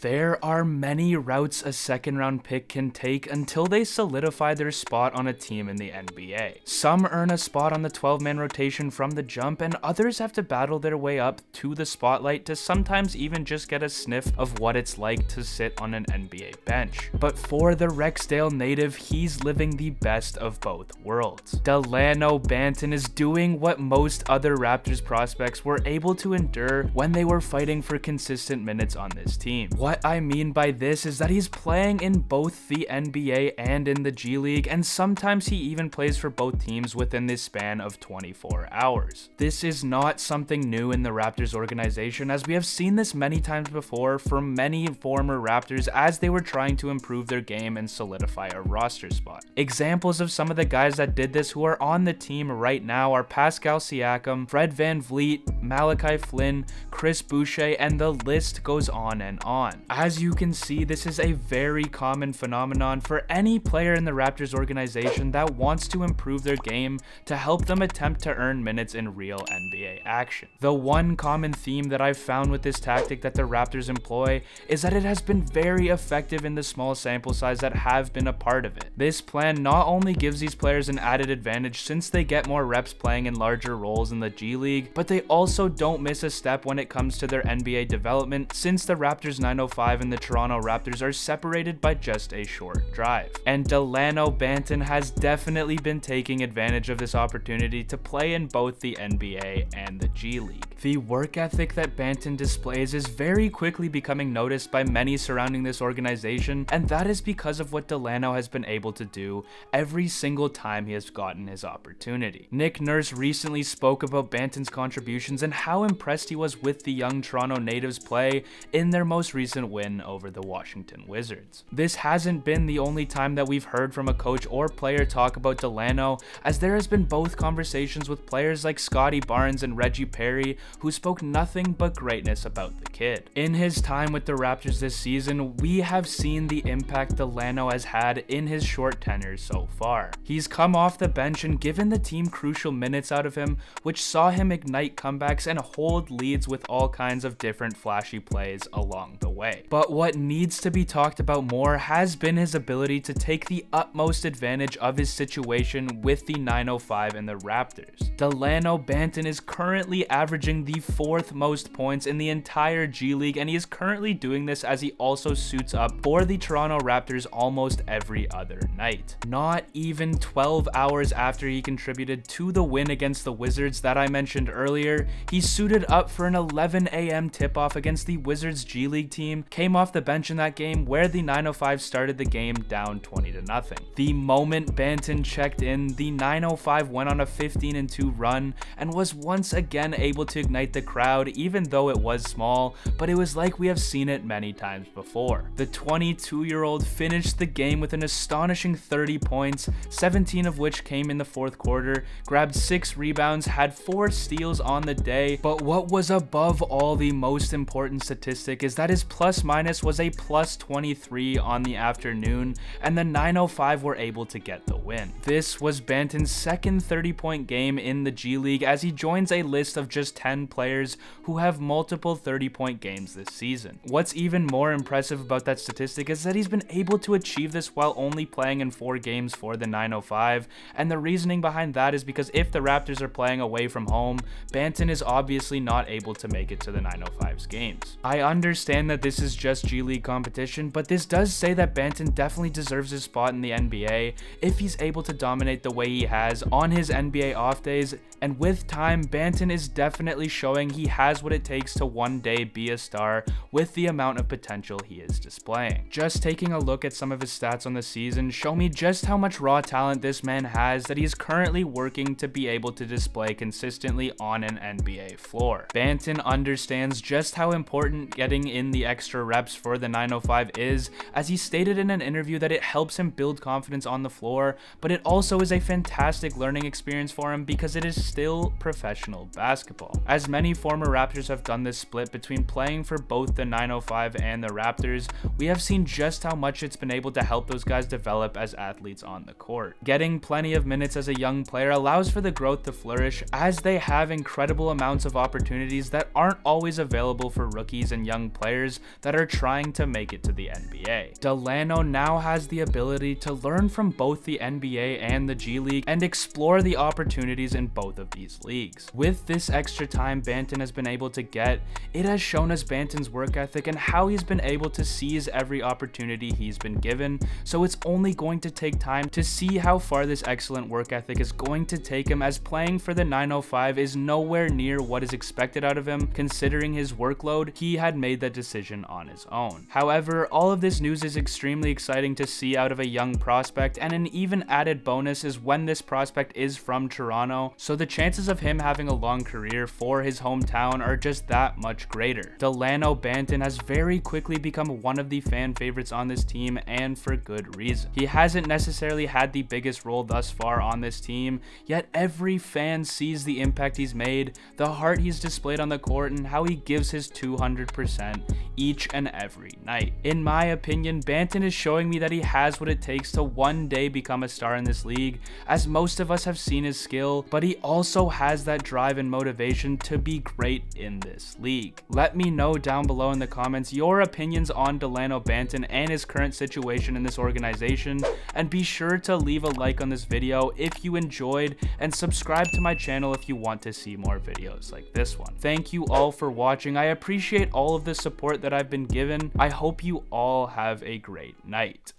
There are many routes a second round pick can take until they solidify their spot on a team in the NBA. Some earn a spot on the 12-man rotation from the jump, and others have to battle their way up to the spotlight to sometimes even just get a sniff of what it's like to sit on an NBA bench. But for the Rexdale native, he's living the best of both worlds. Dalano Banton is doing what most other Raptors prospects were able to endure when they were fighting for consistent minutes on this team. What I mean by this is that he's playing in both the NBA and in the G League, and sometimes he even plays for both teams within this span of 24 hours. This is not something new in the Raptors organization, as we have seen this many times before from many former Raptors as they were trying to improve their game and solidify a roster spot. Examples of some of the guys that did this who are on the team right now are Pascal Siakam, Fred VanVleet, Malachi Flynn, Chris Boucher, and the list goes on and on. As you can see, this is a very common phenomenon for any player in the Raptors organization that wants to improve their game to help them attempt to earn minutes in real NBA action. The one common theme that I've found with this tactic that the Raptors employ is that it has been very effective in the small sample size that have been a part of it. This plan not only gives these players an added advantage since they get more reps playing in larger roles in the G League, but they also don't miss a step when it comes to their NBA development, since the Raptors 905 and the Toronto Raptors are separated by just a short drive. And Dalano Banton has definitely been taking advantage of this opportunity to play in both the NBA and the G League. The work ethic that Banton displays is very quickly becoming noticed by many surrounding this organization, and that is because of what Dalano has been able to do every single time he has gotten his opportunity. Nick Nurse recently spoke about Banton's contributions and how impressed he was with the young Toronto natives' play in their most recent win over the Washington Wizards. This hasn't been the only time that we've heard from a coach or player talk about Dalano, as there has been both conversations with players like Scotty Barnes and Reggie Perry who spoke nothing but greatness about the kid. In his time with the Raptors this season, we have seen the impact Dalano has had in his short tenure so far. He's come off the bench and given the team crucial minutes out of him, which saw him ignite comebacks and hold leads with all kinds of different flashy plays along the way. But what needs to be talked about more has been his ability to take the utmost advantage of his situation with the 905 and the Raptors. Dalano Banton is currently averaging the 4th most points in the entire G League, and he is currently doing this as he also suits up for the Toronto Raptors almost every other night. Not even 12 hours after he contributed to the win against the Wizards that I mentioned earlier, he suited up for an 11 a.m. tip-off against the Wizards G League team, came off the bench in that game where the 905 started the game down 20-0. The moment Banton checked in, the 905 went on a 15-2 run and was once again able to ignite the crowd, even though it was small, but it was like we have seen it many times before. The 22-year-old finished the game with an astonishing 30 points, 17 of which came in the 4th quarter, grabbed 6 rebounds, had 4 steals on the day, but what was above all the most important statistic is that his plus minus was a plus 23 on the afternoon, and the 905 were able to get the win. This was Banton's second 30-point game in the G League, as he joins a list of just 10 players who have multiple 30-point games this season. What's even more impressive about that statistic is that he's been able to achieve this while only playing in 4 games for the 905, and the reasoning behind that is because if the Raptors are playing away from home, Banton is obviously not able to make it to the 905's games. I understand that this is just G League competition, but this does say that Banton definitely deserves his spot in the NBA if he's able to dominate the way he has on his NBA off days, and with time, Banton is definitely showing he has what it takes to one day be a star with the amount of potential he is displaying. Just taking a look at some of his stats on the season show me just how much raw talent this man has that he is currently working to be able to display consistently on an NBA floor. Banton understands just how important getting in the extra reps for the 905 is, as he stated in an interview that it helps him build confidence on the floor, but it also is a fantastic learning experience for him because it is still professional basketball. As many former Raptors have done this split between playing for both the 905 and the Raptors, we have seen just how much it's been able to help those guys develop as athletes on the court. Getting plenty of minutes as a young player allows for the growth to flourish, as they have incredible amounts of opportunities that aren't always available for rookies and young players that are trying to make it to the NBA. Dalano now has the ability to learn from both the NBA and the G League and explore the opportunities in both of these leagues. With this extra time Banton has been able to get, it has shown us Banton's work ethic and how he's been able to seize every opportunity he's been given, so it's only going to take time to see how far this excellent work ethic is going to take him, as playing for the 905 is nowhere near what is expected out of him. Considering his workload, he had made that decision on his own. However, all of this news is extremely exciting to see out of a young prospect, and an even added bonus is when this prospect is from Toronto, so the chances of him having a long career for his hometown are just that much greater. Dalano Banton has very quickly become one of the fan favorites on this team, and for good reason. He hasn't necessarily had the biggest role thus far on this team, yet every fan sees the impact he's made, the heart he's displayed on the court, and how he gives his 200% each and every night. In my opinion, Banton is showing me that he has what it takes to one day become a star in this league, as most of us have seen his skill, but he also has that drive and motivation to be great in this league. Let me know down below in the comments your opinions on Dalano Banton and his current situation in this organization, and be sure to leave a like on this video if you enjoyed, and subscribe to my channel if you want to see more videos like this one. Thank you all for watching. I appreciate all of the support that I've been given. I hope you all have a great night.